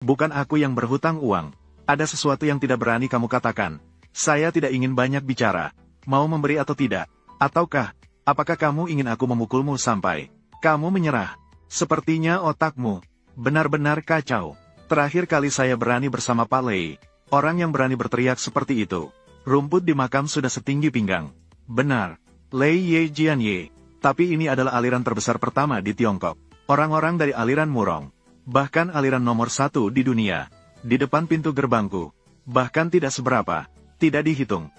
bukan aku yang berhutang uang. Ada sesuatu yang tidak berani kamu katakan. Saya tidak ingin banyak bicara. Mau memberi atau tidak? Ataukah, apakah kamu ingin aku memukulmu sampai kamu menyerah? Sepertinya otakmu benar-benar kacau. Terakhir kali saya berani bersama Pak Lei. Orang yang berani berteriak seperti itu. Rumput di makam sudah setinggi pinggang. Benar. Lei Ye Jian Ye. Tapi ini adalah aliran terbesar pertama di Tiongkok. Orang-orang dari aliran Murong. Bahkan aliran nomor 1 di dunia. Di depan pintu gerbangku. Bahkan tidak seberapa. Tidak dihitung.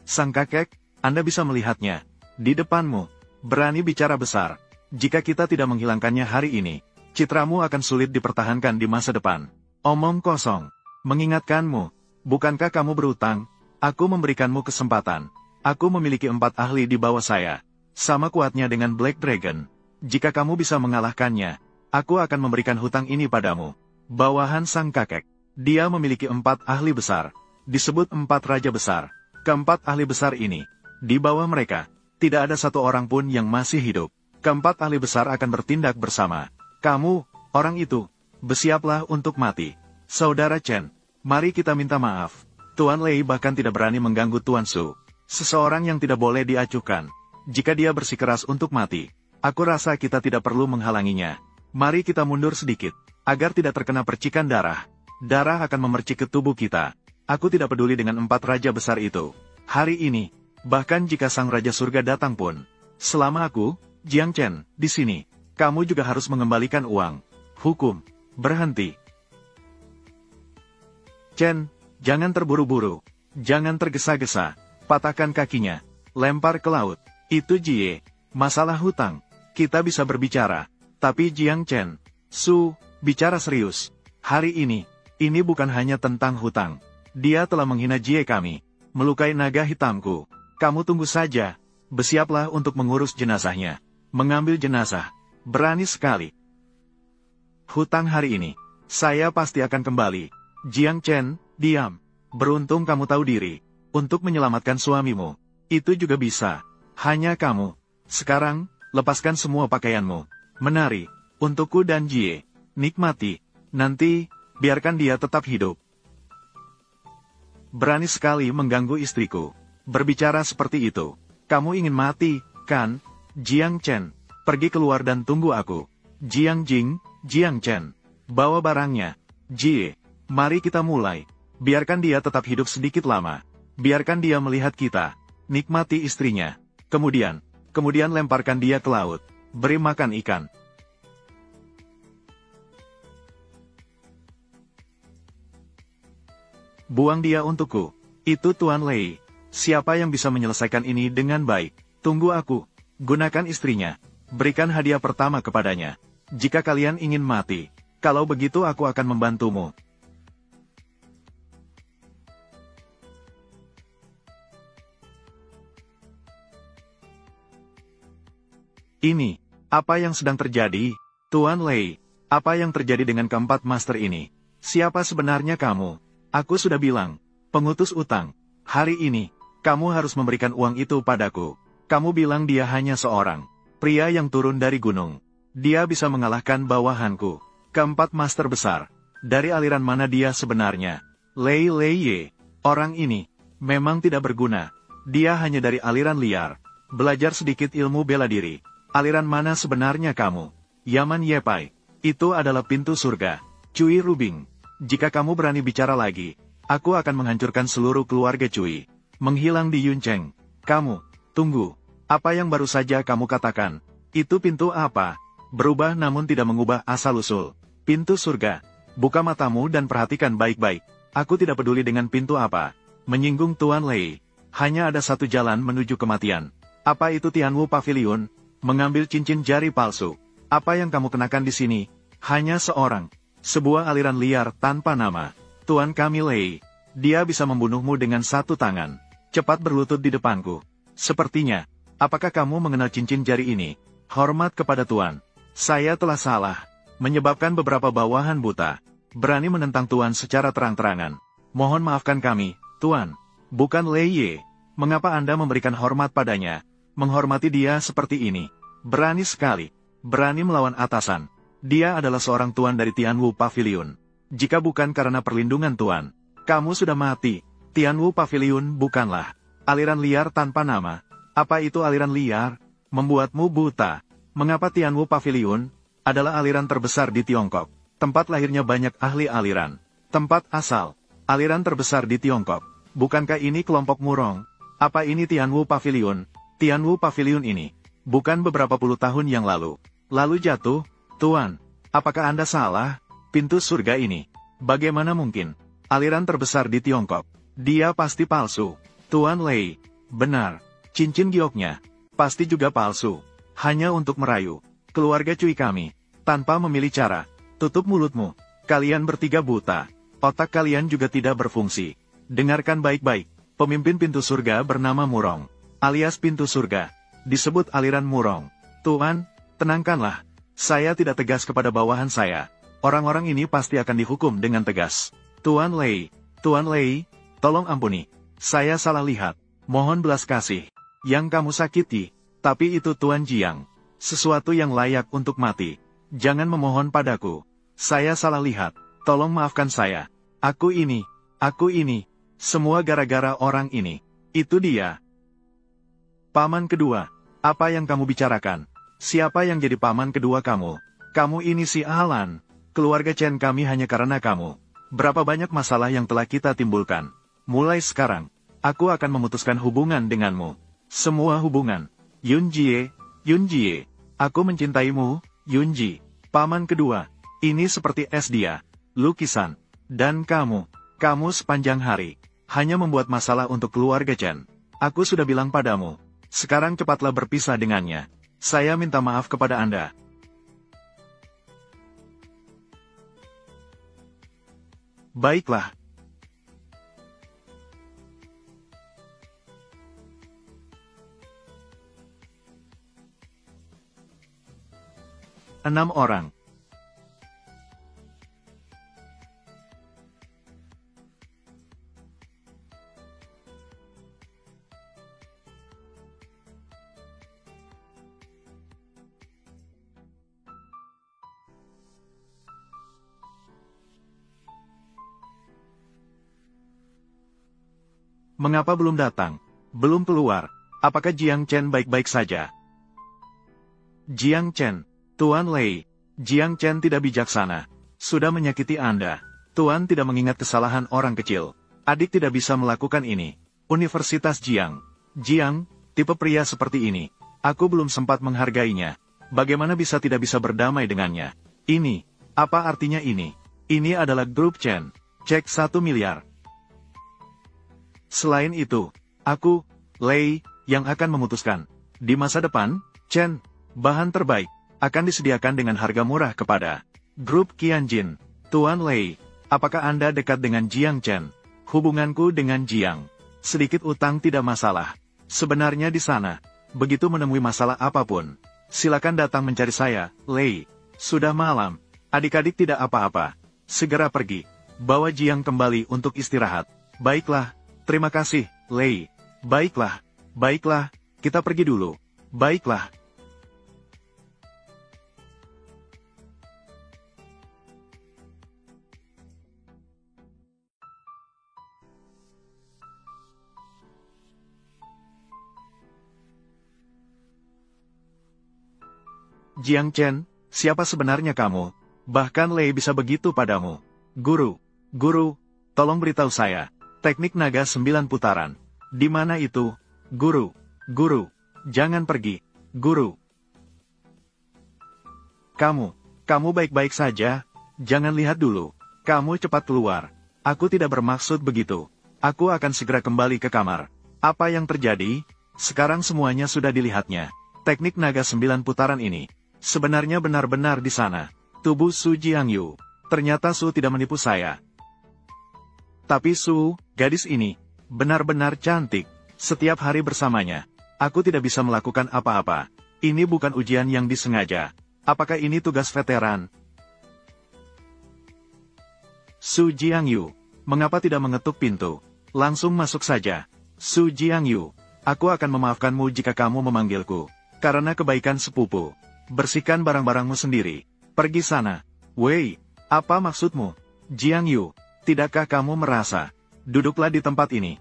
Sang kakek, Anda bisa melihatnya. Di depanmu. Berani bicara besar. Jika kita tidak menghilangkannya hari ini, citramu akan sulit dipertahankan di masa depan. Omong kosong. Mengingatkanmu. Bukankah kamu berutang? Aku memberikanmu kesempatan. Aku memiliki 4 ahli di bawah saya. Sama kuatnya dengan Black Dragon. Jika kamu bisa mengalahkannya, aku akan memberikan hutang ini padamu. Bawahan sang kakek. Dia memiliki 4 ahli besar. Disebut 4 raja besar. Keempat ahli besar ini, di bawah mereka, tidak ada satu orang pun yang masih hidup. Keempat ahli besar akan bertindak bersama. Kamu, orang itu, bersiaplah untuk mati. Saudara Chen, mari kita minta maaf. Tuan Lei bahkan tidak berani mengganggu Tuan Su. Seseorang yang tidak boleh diacuhkan. Jika dia bersikeras untuk mati, aku rasa kita tidak perlu menghalanginya. Mari kita mundur sedikit, agar tidak terkena percikan darah. Darah akan memercik ke tubuh kita. Aku tidak peduli dengan 4 raja besar itu. Hari ini, bahkan jika sang raja surga datang pun, selama aku, Jiang Chen, di sini, kamu juga harus mengembalikan uang. Hukum, berhenti. Chen, jangan terburu-buru. Jangan tergesa-gesa. Patahkan kakinya. Lempar ke laut. Itu Jie. Masalah hutang. Kita bisa berbicara. Tapi Jiang Chen, Su, bicara serius. Hari ini bukan hanya tentang hutang. Dia telah menghina Jie kami. Melukai naga hitamku. Kamu tunggu saja. Bersiaplah untuk mengurus jenazahnya. Mengambil jenazah. Berani sekali. Hutang hari ini. Saya pasti akan kembali. Jiang Chen, diam. Beruntung kamu tahu diri. Untuk menyelamatkan suamimu. Itu juga bisa. Hanya kamu. Sekarang, lepaskan semua pakaianmu. Menari. Untukku dan Jie. Nikmati. Nanti, biarkan dia tetap hidup. Berani sekali mengganggu istriku. Berbicara seperti itu. Kamu ingin mati, kan? Jiang Chen, pergi keluar dan tunggu aku. Jiang Jing, Jiang Chen, bawa barangnya. Jie, mari kita mulai. Biarkan dia tetap hidup sedikit lama. Biarkan dia melihat kita. Nikmati istrinya. Kemudian lemparkan dia ke laut. Beri makan ikan. Buang dia untukku. Itu Tuan Lei. Siapa yang bisa menyelesaikan ini dengan baik? Tunggu aku. Gunakan istrinya. Berikan hadiah pertama kepadanya. Jika kalian ingin mati. Kalau begitu aku akan membantumu. Ini. Apa yang sedang terjadi? Tuan Lei. Apa yang terjadi dengan keempat master ini? Siapa sebenarnya kamu? Aku sudah bilang, pengutus utang. Hari ini, kamu harus memberikan uang itu padaku. Kamu bilang dia hanya seorang pria yang turun dari gunung. Dia bisa mengalahkan bawahanku. Keempat master besar. Dari aliran mana dia sebenarnya? Lei Ye. Orang ini memang tidak berguna. Dia hanya dari aliran liar. Belajar sedikit ilmu bela diri. Aliran mana sebenarnya kamu? Yaman Yepai. Itu adalah pintu surga. Cui Rubing. Jika kamu berani bicara lagi, aku akan menghancurkan seluruh keluarga Cui. Menghilang di Yuncheng. Kamu, tunggu. Apa yang baru saja kamu katakan? Itu pintu apa? Berubah namun tidak mengubah asal-usul. Pintu surga. Buka matamu dan perhatikan baik-baik. Aku tidak peduli dengan pintu apa. Menyinggung Tuan Lei. Hanya ada satu jalan menuju kematian. Apa itu Tianwu Pavilion? Mengambil cincin jari palsu. Apa yang kamu kenakan di sini? Hanya seorang. Sebuah aliran liar tanpa nama. Tuan kami Lei. Dia bisa membunuhmu dengan satu tangan. Cepat berlutut di depanku. Sepertinya. Apakah kamu mengenal cincin jari ini? Hormat kepada Tuan. Saya telah salah. Menyebabkan beberapa bawahan buta. Berani menentang Tuan secara terang-terangan. Mohon maafkan kami, Tuan. Bukan Lei Ye. Mengapa Anda memberikan hormat padanya? Menghormati dia seperti ini. Berani sekali. Berani melawan atasan. Dia adalah seorang tuan dari Tianwu Pavilion. Jika bukan karena perlindungan tuan, kamu sudah mati. Tianwu Pavilion bukanlah aliran liar tanpa nama. Apa itu aliran liar? Membuatmu buta. Mengapa Tianwu Pavilion adalah aliran terbesar di Tiongkok? Tempat lahirnya banyak ahli aliran. Tempat asal aliran terbesar di Tiongkok. Bukankah ini kelompok Murong? Apa ini Tianwu Pavilion? Tianwu Pavilion ini bukan beberapa puluh tahun yang lalu jatuh? Tuan, apakah Anda salah? Pintu surga ini, bagaimana mungkin? Aliran terbesar di Tiongkok. Dia pasti palsu. Tuan Lei, benar. Cincin gioknya, pasti juga palsu. Hanya untuk merayu keluarga Cui kami. Tanpa memilih cara. Tutup mulutmu. Kalian bertiga buta. Otak kalian juga tidak berfungsi. Dengarkan baik-baik. Pemimpin pintu surga bernama Murong. Alias pintu surga. Disebut aliran Murong. Tuan, tenangkanlah. Saya tidak tegas kepada bawahan saya. Orang-orang ini pasti akan dihukum dengan tegas. Tuan Lei, tolong ampuni. Saya salah lihat. Mohon belas kasih. Yang kamu sakiti, tapi itu Tuan Jiang. Sesuatu yang layak untuk mati. Jangan memohon padaku. Saya salah lihat. Tolong maafkan saya. Aku ini. Semua gara-gara orang ini. Itu dia. Paman kedua. Apa yang kamu bicarakan? Siapa yang jadi paman kedua kamu? Kamu ini si Alan. Keluarga Chen kami hanya karena kamu. Berapa banyak masalah yang telah kita timbulkan. Mulai sekarang, aku akan memutuskan hubungan denganmu. Semua hubungan. Yunjie, aku mencintaimu, Yunji. Paman kedua, ini seperti es dia, lukisan. Dan kamu sepanjang hari, hanya membuat masalah untuk keluarga Chen. Aku sudah bilang padamu, sekarang cepatlah berpisah dengannya. Saya minta maaf kepada Anda. Baiklah. Enam orang. Mengapa belum datang? Belum keluar. Apakah Jiang Chen baik-baik saja? Jiang Chen, Tuan Lei, Jiang Chen tidak bijaksana. Sudah menyakiti Anda. Tuan tidak mengingat kesalahan orang kecil. Adik tidak bisa melakukan ini. Universitas Jiang, tipe pria seperti ini. Aku belum sempat menghargainya. Bagaimana tidak bisa berdamai dengannya? Ini, apa artinya ini? Ini adalah grup Chen. Cek 1 miliar. Selain itu, aku, Lei, yang akan memutuskan. Di masa depan, Chen, bahan terbaik, akan disediakan dengan harga murah kepada grup Qianjin. Tuan Lei, apakah Anda dekat dengan Jiang Chen? Hubunganku dengan Jiang. Sedikit utang tidak masalah. Sebenarnya di sana, begitu menemui masalah apapun, silakan datang mencari saya, Lei. Sudah malam, adik-adik tidak apa-apa. Segera pergi. Bawa Jiang kembali untuk istirahat. Baiklah. Terima kasih, Lei. Baiklah, kita pergi dulu. Baiklah. Jiang Chen, siapa sebenarnya kamu? Bahkan Lei bisa begitu padamu. Guru, tolong beritahu saya. Teknik naga 9 putaran. Di mana itu? Guru, jangan pergi. Guru. Kamu baik-baik saja? Jangan lihat dulu. Kamu cepat keluar. Aku tidak bermaksud begitu. Aku akan segera kembali ke kamar. Apa yang terjadi? Sekarang semuanya sudah dilihatnya. Teknik naga 9 putaran ini sebenarnya benar-benar di sana. Tubuh Su Jiangyu. Ternyata Su tidak menipu saya. Tapi Su, gadis ini, benar-benar cantik. Setiap hari bersamanya, aku tidak bisa melakukan apa-apa. Ini bukan ujian yang disengaja. Apakah ini tugas veteran? Su Jiangyu, mengapa tidak mengetuk pintu? Langsung masuk saja. Su Jiangyu, aku akan memaafkanmu jika kamu memanggilku. Karena kebaikan sepupu. Bersihkan barang-barangmu sendiri. Pergi sana. Wei, apa maksudmu? Jiang Yu, tidakkah kamu merasa? Duduklah di tempat ini.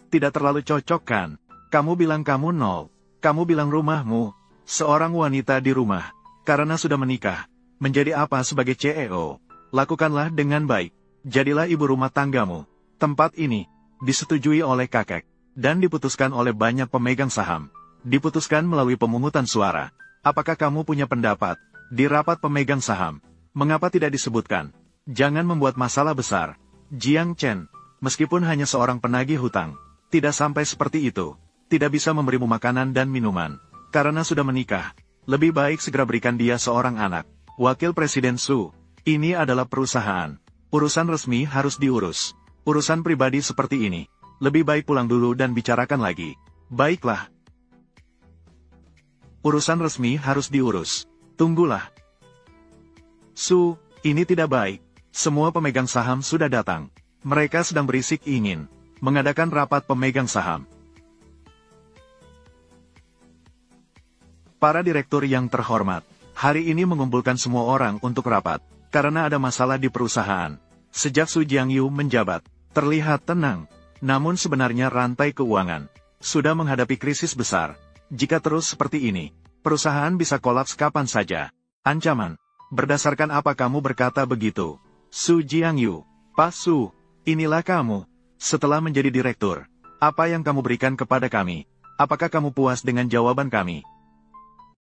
Tidak terlalu cocok kan? Kamu bilang kamu nol. Kamu bilang rumahmu. Seorang wanita di rumah. Karena sudah menikah. Menjadi apa sebagai CEO? Lakukanlah dengan baik. Jadilah ibu rumah tanggamu. Tempat ini disetujui oleh kakek dan diputuskan oleh banyak pemegang saham. Diputuskan melalui pemungutan suara. Apakah kamu punya pendapat? Di rapat pemegang saham. Mengapa tidak disebutkan? Jangan membuat masalah besar. Jiang Chen, meskipun hanya seorang penagih hutang, tidak sampai seperti itu. Tidak bisa memberimu makanan dan minuman. Karena sudah menikah, lebih baik segera berikan dia seorang anak. Wakil Presiden Su, ini adalah perusahaan. Urusan resmi harus diurus. Urusan pribadi seperti ini, lebih baik pulang dulu dan bicarakan lagi. Baiklah. Urusan resmi harus diurus. Tunggulah. Su, ini tidak baik. Semua pemegang saham sudah datang. Mereka sedang berisik ingin mengadakan rapat pemegang saham. Para direktur yang terhormat, hari ini mengumpulkan semua orang untuk rapat, karena ada masalah di perusahaan. Sejak Su Jiangyu menjabat, terlihat tenang. Namun sebenarnya rantai keuangan sudah menghadapi krisis besar. Jika terus seperti ini, perusahaan bisa kolaps kapan saja. Ancaman. Berdasarkan apa kamu berkata begitu? Su Jiangyu, Pak Su, inilah kamu. Setelah menjadi direktur, apa yang kamu berikan kepada kami? Apakah kamu puas dengan jawaban kami?